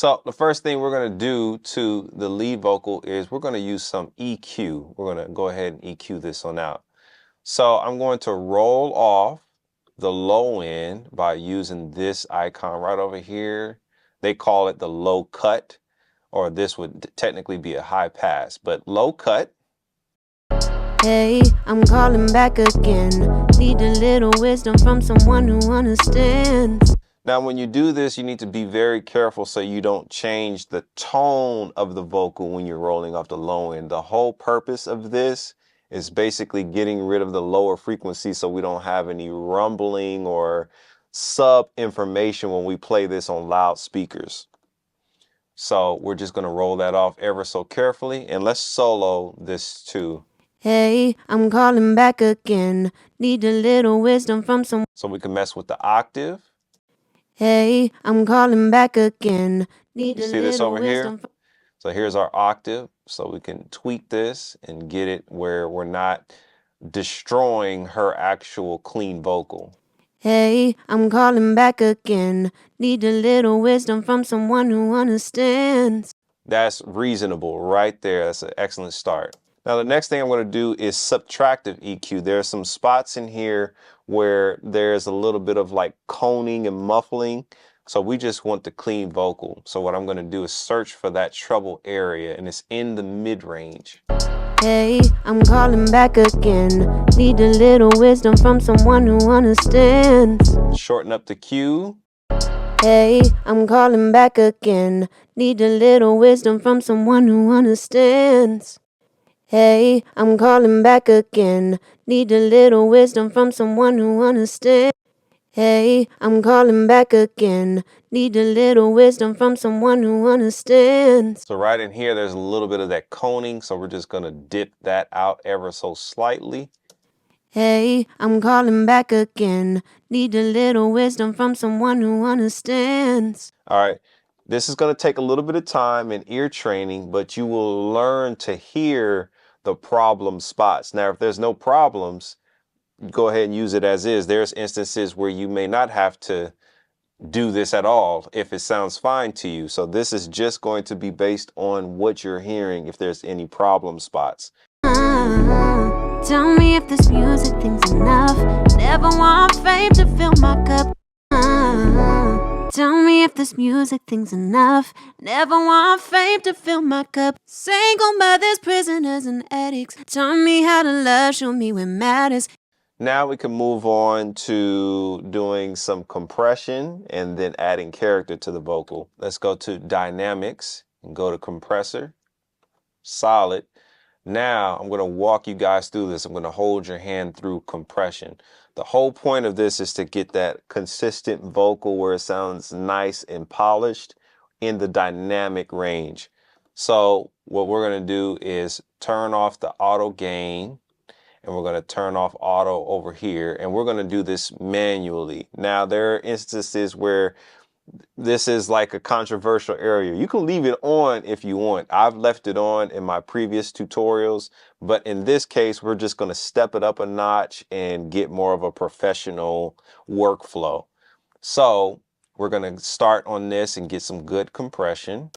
So the first thing we're going to do to the lead vocal is we're going to use some EQ. We're going to go ahead and EQ this one out. So I'm going to roll off the low end by using this icon right over here. They call it the low cut, or this would technically be a high pass, but low cut. Hey, I'm calling back again. Need a little wisdom from someone who understands. Now, when you do this, you need to be very careful so you don't change the tone of the vocal when you're rolling off the low end. The whole purpose of this is basically getting rid of the lower frequency so we don't have any rumbling or sub information when we play this on loudspeakers. So we're just going to roll that off ever so carefully, and let's solo this too. Hey, I'm calling back again. Need a little wisdom from someone. So we can mess with the octave. Hey, I'm calling back again. Need a See this little over wisdom here? So here's our octave. So we can tweak this and get it where we're not destroying her actual clean vocal. Hey, I'm calling back again. Need a little wisdom from someone who understands. That's reasonable right there. That's an excellent start. Now, the next thing I'm going to do is subtractive EQ. There are some spots in here where there's a little bit of like coning and muffling. So we just want the clean vocal. So what I'm going to do is search for that treble area, and it's in the mid-range. Hey, I'm calling back again. Need a little wisdom from someone who understands. Shorten up the Q. Hey, I'm calling back again. Need a little wisdom from someone who understands. Hey, I'm calling back again. Need a little wisdom from someone who understands. Hey, I'm calling back again. Need a little wisdom from someone who understands. So right in here, there's a little bit of that coning. So we're just going to dip that out ever so slightly. Hey, I'm calling back again. Need a little wisdom from someone who understands. All right. This is going to take a little bit of time and ear training, but you will learn to hear the problem spots. Now, if there's no problems, go ahead and use it as is. There's instances where you may not have to do this at all if it sounds fine to you. So this is just going to be based on what you're hearing if there's any problem spots. Tell me if this music thing's enough. Never want fame to fill my cup. Tell me if this music thing's enough. Never want fame to fill my cup. Single mothers, prisoners, and addicts. Tell me how to love, show me what matters. Now we can move on to doing some compression and then adding character to the vocal. Let's go to dynamics and go to compressor, solid. Now I'm going to walk you guys through this. I'm going to hold your hand through compression. The whole point of this is to get that consistent vocal where it sounds nice and polished in the dynamic range. So what we're going to do is turn off the auto gain, and we're going to turn off auto over here, and we're going to do this manually. Now, there are instances where this is like a controversial area. You can leave it on if you want. I've left it on in my previous tutorials, but in this case, we're just going to step it up a notch and get more of a professional workflow. So we're going to start on this and get some good compression.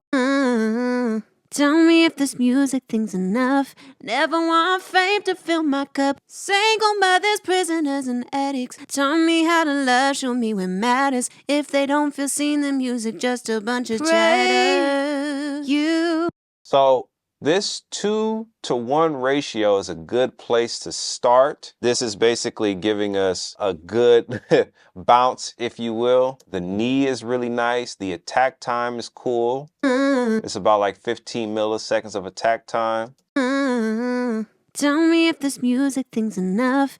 Tell me if this music thing's enough. Never want fame to fill my cup. Single mothers, prisoners, and addicts. Tell me how to love, show me what matters. If they don't feel seen, the music just a bunch of chatter. So this 2-to-1 ratio is a good place to start. This is basically giving us a good bounce, if you will. The knee is really nice. The attack time is cool. It's about like 15 milliseconds of attack time. Tell me if this music thing's enough.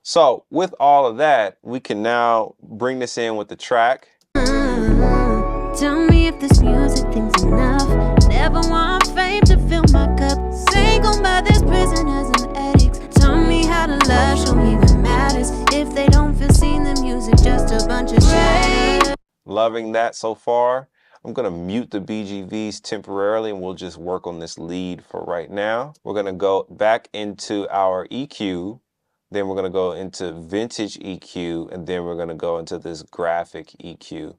So with all of that, we can now bring this in with the track. Tell me if this music thing's enough. Never want fame to fill my cup. Single mothers, prisoners, and addicts. Tell me how to love, show me what matters. If they don't feel seen, the music just a bunch of shade. Loving that so far. I'm going to mute the BGVs temporarily, and we'll just work on this lead for right now. We're going to go back into our EQ. Then we're going to go into vintage EQ, and then we're going to go into this graphic EQ.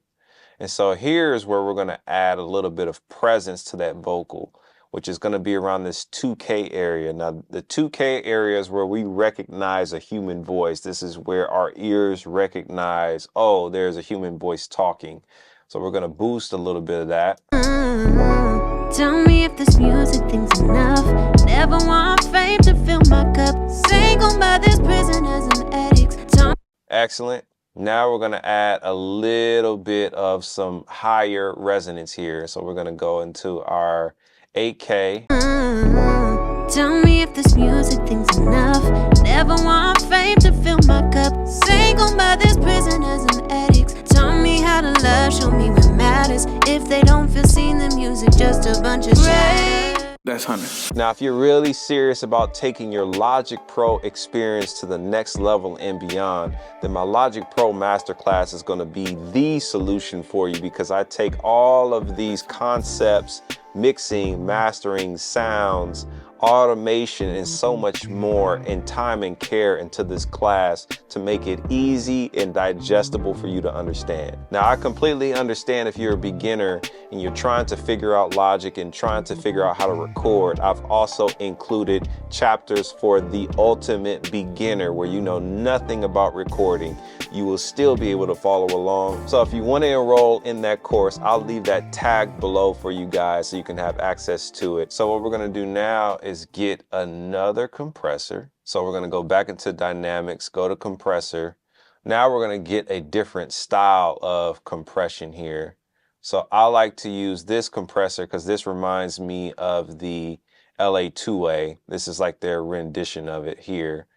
And so here's where we're going to add a little bit of presence to that vocal, which is going to be around this 2K area. Now, the 2K area is where we recognize a human voice. This is where our ears recognize, oh, there's a human voice talking. So we're going to boost a little bit of that. Tell me if this music thing's enough. Never want fame to fill my cup. Single mother's prisoners and addicts. Excellent. Now we're going to add a little bit of some higher resonance here. So we're going to go into our 8K. Tell me if this music thing's enough. Never want fame to fill my cup. Single mothers, prisoners, and addicts. Tell me how to love, show me what matters. If they don't feel seen, the music just a bunch of shit. That's Hunter. Now, if you're really serious about taking your Logic Pro experience to the next level and beyond, then my Logic Pro Masterclass is going to be the solution for you, because I take all of these concepts, mixing, mastering, sounds, automation, and so much more, and time and care into this class to make it easy and digestible for you to understand. Now, I completely understand if you're a beginner and you're trying to figure out Logic and trying to figure out how to record. I've also included chapters for the ultimate beginner where you know nothing about recording. You will still be able to follow along. So if you want to enroll in that course, I'll leave that tag below for you guys so you can have access to it. So what we're going to do now is get another compressor. So we're going to go back into Dynamics, go to compressor. Now we're going to get a different style of compression here. So I like to use this compressor because this reminds me of the LA2A. This is like their rendition of it here.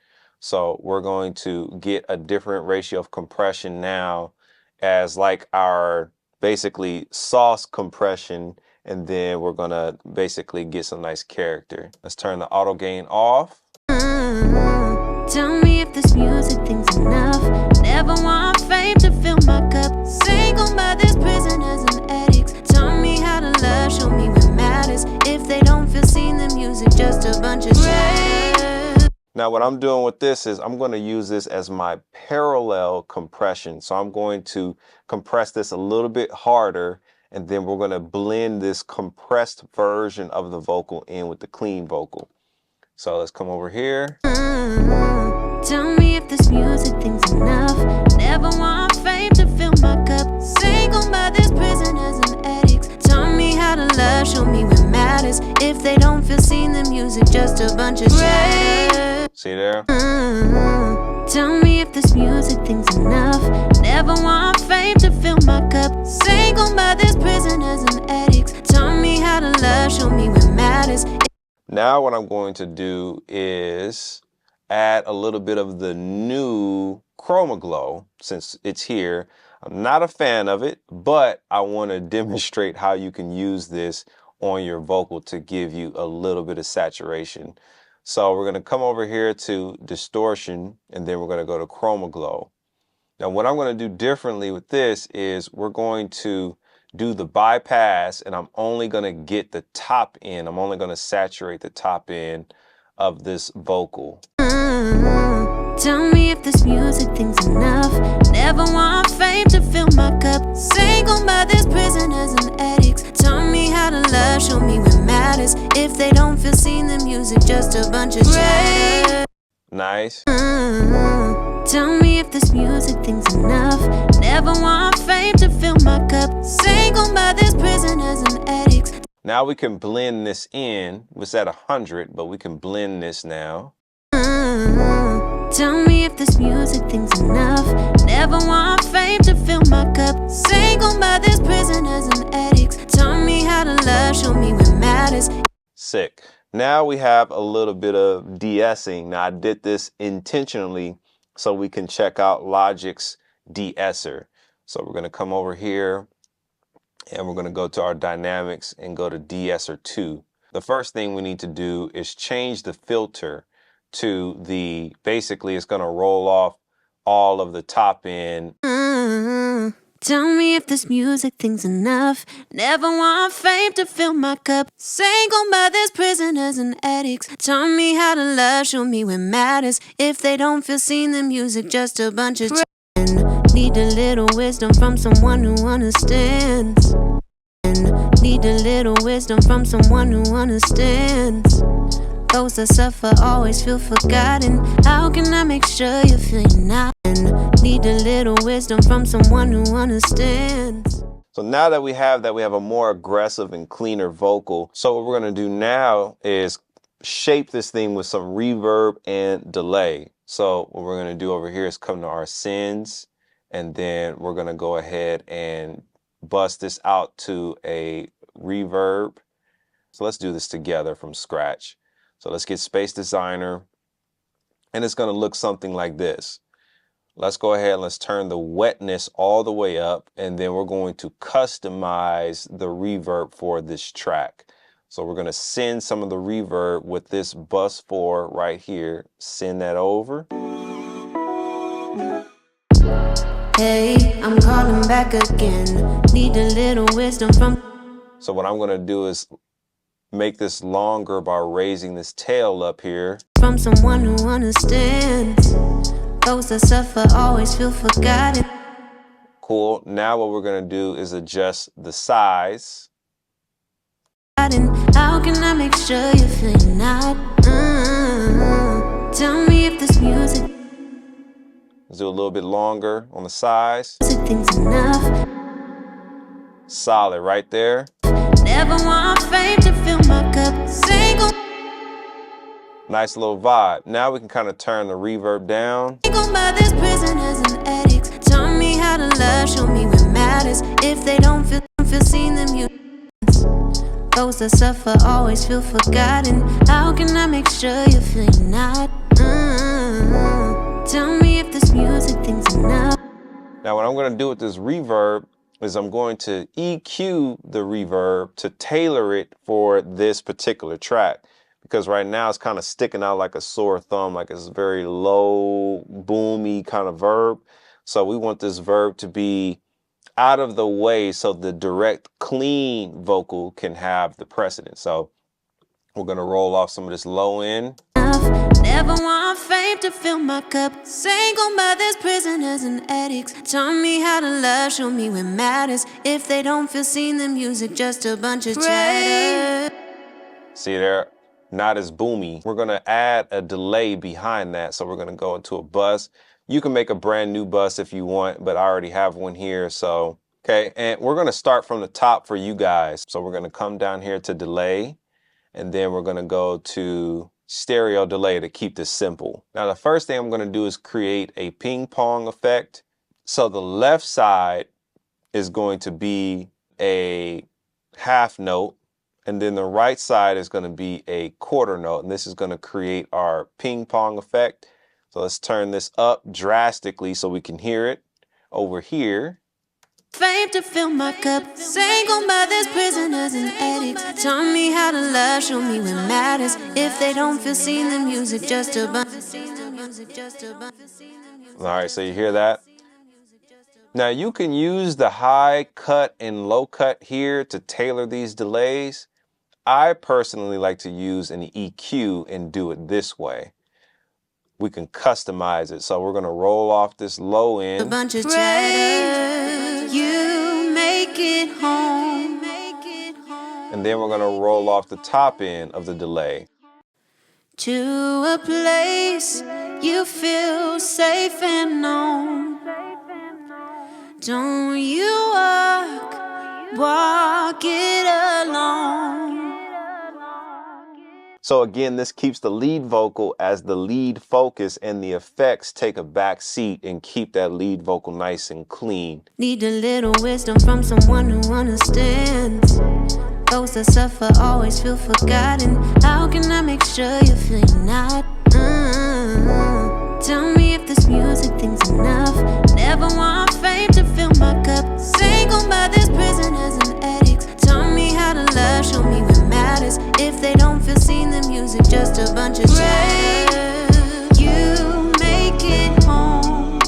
So we're going to get a different ratio of compression now as like our basically sauce compression, and then we're gonna basically get some nice character. Let's turn the auto gain off. Tell me if this music thing's enough. Never want fame to fill my cup. Single mothers, prisoners, and addicts. Tell me how to love, show me what matters. If they don't feel seen, the music just a bunch of shit. Now what I'm doing with this is I'm going to use this as my parallel compression. So I'm going to compress this a little bit harder, and then we're going to blend this compressed version of the vocal in with the clean vocal. So let's come over here. Tell me if this music thing's enough. Never want fame to fill my cup. Single mothers, prisoners, and addicts. Tell me how to love, show me what matters. If they don't feel seen, the music just a bunch of shit. See there? Tell me if this music thing's enough. Never want fame to fill my cup. Single mothers, prisoners, and addicts. Tell me how to love, show me what matters. Now what I'm going to do is add a little bit of the new Chroma Glow since it's here. I'm not a fan of it, but I want to demonstrate how you can use this on your vocal to give you a little bit of saturation. So we're going to come over here to distortion, and then we're going to go to Chroma Glow. Now what I'm going to do differently with this is we're going to do the bypass, and I'm only going to get the top end. I'm only going to saturate the top end of this vocal. Tell me if this music thing's enough. Never want fame to fill my cup. Single mothers, prisoners, and addicts. Tell me how to love, show me what matters. If they don't feel seen, the music just a bunch of shit. Nice. Tell me if this music thing's enough. Never want fame to fill my cup. Single mothers, prisoners, and addicts. Now we can blend this in. It's at 100, but we can blend this now. Tell me if this music thing's enough. Never want fame to fill my cup. Single mothers, prisoners, and addicts. Tell me how to love, show me what matters. Sick. Now we have a little bit of de-essing. Now I did this intentionally so we can check out Logic's de-esser. So we're going to come over here and we're going to go to our dynamics and go to de-esser 2. The first thing we need to do is change the filter to the, basically it's going to roll off all of the top end. Tell me if this music thing's enough. Never want fame to fill my cup. Single mothers, prisoners, and addicts. Tell me how to love, show me what matters. If they don't feel seen, the music just a bunch of Need a little wisdom from someone who understands. Need a little wisdom from someone who understands. Those that suffer always feel forgotten. How can I make sure you feel not? Need a little wisdom from someone who understands. So now that we have a more aggressive and cleaner vocal. So what we're going to do now is shape this thing with some reverb and delay. So what we're going to do over here is come to our sends, and then we're going to go ahead and bust this out to a reverb. So let's do this together from scratch. So let's get Space Designer, and it's going to look something like this. Let's go ahead and let's turn the wetness all the way up, and then we're going to customize the reverb for this track. So we're going to send some of the reverb with this bus 4 right here. Send that over. Hey, I'm calling back again. Need a little wisdom from. So what I'm going to do is make this longer by raising this tail up here. From someone who understands. Those that suffer always feel forgotten. Cool. Now what we're going to do is adjust the size. How can I make sure you feel not? Tell me if this music. Let's do a little bit longer on the size. Things enough. Solid right there. Never want fame to fill my cup. Single. Nice little vibe. Now we can kind of turn the reverb down. Single by this prisoners and addicts. Tell me how to love, show me what matters. If they don't feel seen, them you. Those that suffer always feel forgotten. How can I make sure you feel not? Tell me if this music thing's enough. Now what I'm going to do with this reverb is I'm going to EQ the reverb to tailor it for this particular track. Because right now it's kind of sticking out like a sore thumb, like it's a very low, boomy kind of verb. So we want this verb to be out of the way so the direct, clean vocal can have the precedence. So we're going to roll off some of this low end. Never want fame to fill my cup. Single mothers, prisoners, and addicts. Tell me how to love, show me what matters. If they don't feel seen, the music just a bunch of chatter. See there? Not as boomy. We're going to add a delay behind that. So we're going to go into a bus. You can make a brand new bus if you want, but I already have one here. So, okay. And we're going to start from the top for you guys. So we're going to come down here to delay, and then we're going to go to stereo delay to keep this simple. Now, the first thing I'm going to do is create a ping pong effect. So the left side is going to be a half note. And then the right side is going to be a quarter note. And this is going to create our ping pong effect. So let's turn this up drastically so we can hear it over here. Fame to fill my cup. Single mothers, prisoners, and addicts. Tell me how to love, show me what matters. If they don't feel seen, the music just a bunch. All right, so you hear that? Now you can use the high cut and low cut here to tailor these delays. I personally like to use an EQ and do it this way. We can customize it. So we're going to roll off this low end. A bunch of chatter. You make it home. And then we're going to roll off the top end of the delay. To a place you feel safe and known. Don't you walk it alone. So again, this keeps the lead vocal as the lead focus, and the effects take a back seat and keep that lead vocal nice and clean. Need a little wisdom from someone who understands. Those that suffer always feel forgotten. How can I make sure you feel not? Tell me if this music thing's enough. Never want fame to fill my cup. Single mothers, prisoners, and addicts. Tell me how to love, show me what matters. If they don't feel seen, the music just a bunch of chatter. You make it home.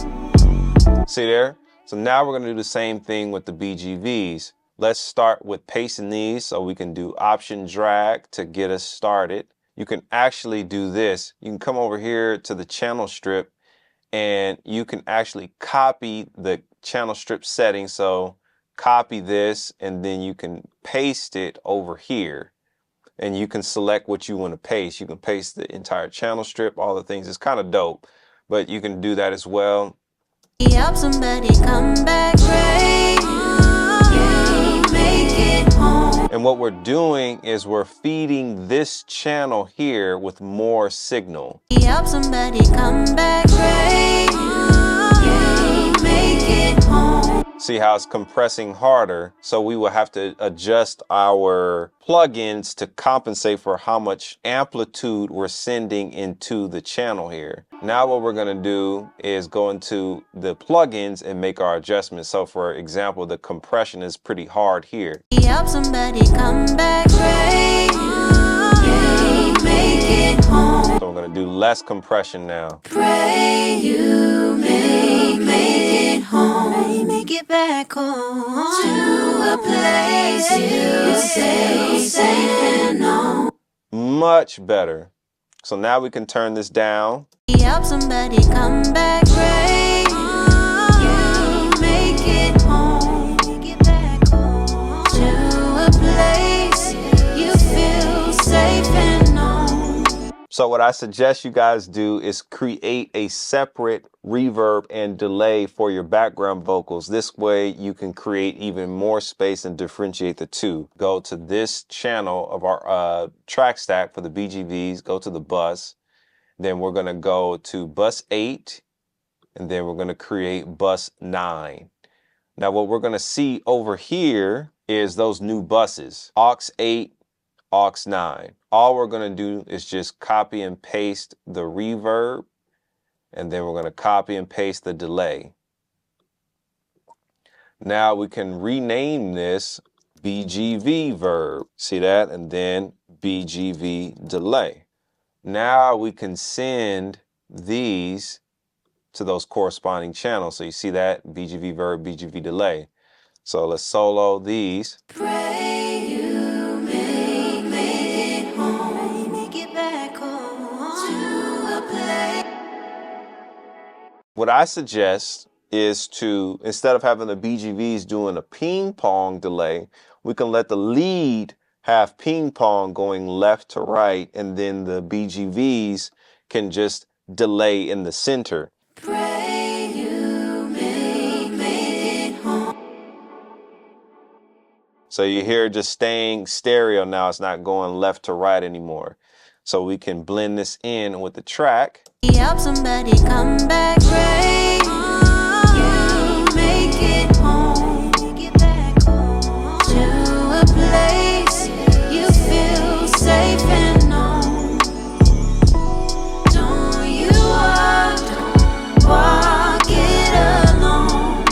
See there? So now we're going to do the same thing with the BGVs. Let's start with pasting these so we can do option drag to get us started. You can actually do this. You can come over here to the channel strip and you can actually copy the channel strip settings. So copy this, and then you can paste it over here. And you can select what you want to paste. You can paste the entire channel strip, all the things. It's kind of dope, but you can do that as well. Help somebody come back, pray. You make it home. And what we're doing is we're feeding this channel here with more signal. Help somebody come back, pray. You make it home. See how it's compressing harder? So we will have to adjust our plugins to compensate for how much amplitude we're sending into the channel here. Now what we're gonna do is go into the plugins and make our adjustments. So for example, the compression is pretty hard here. Help somebody come back, pray. You make it home. So we're gonna do less compression now. Pray you make it home. Make it back home to a place you say safe and known. Much better. So now we can turn this down. Help somebody come back, pray. You make it home. Make it back home to a place you feel safe and known. So what I suggest you guys do is create a separate reverb and delay for your background vocals. This way you can create even more space and differentiate the two. Go to this channel of our track stack for the BGVs, go to the bus. Then we're gonna go to bus 8, and then we're gonna create bus 9. Now what we're gonna see over here is those new buses, aux 8, aux 9. All we're gonna do is just copy and paste the reverb, and then we're gonna copy and paste the delay. Now we can rename this BGV verb. See that? And then BGV delay. Now we can send these to those corresponding channels. So you see that BGV verb, BGV delay. So let's solo these. Pray you make it home. Make it back home to a place. What I suggest is to, instead of having the BGVs doing a ping pong delay, we can let the lead have ping pong going left to right, and then the BGVs can just delay in the center. Pray you make it home. So you hear just staying stereo now, it's not going left to right anymore. So we can blend this in with the track. Help somebody come back, pray. You make it home. Make it back home to a place you feel safe and known. Don't you walk it alone.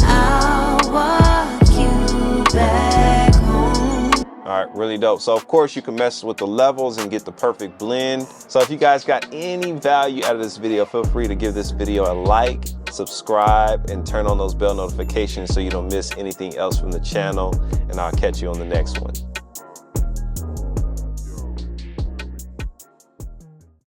I'll walk you back home. All right, really dope. So of course you can mess with the levels and get the perfect blend. So if you guys got any value out of this video, feel free to give this video a like, subscribe, and turn on those bell notifications so you don't miss anything else from the channel. And I'll catch you on the next one.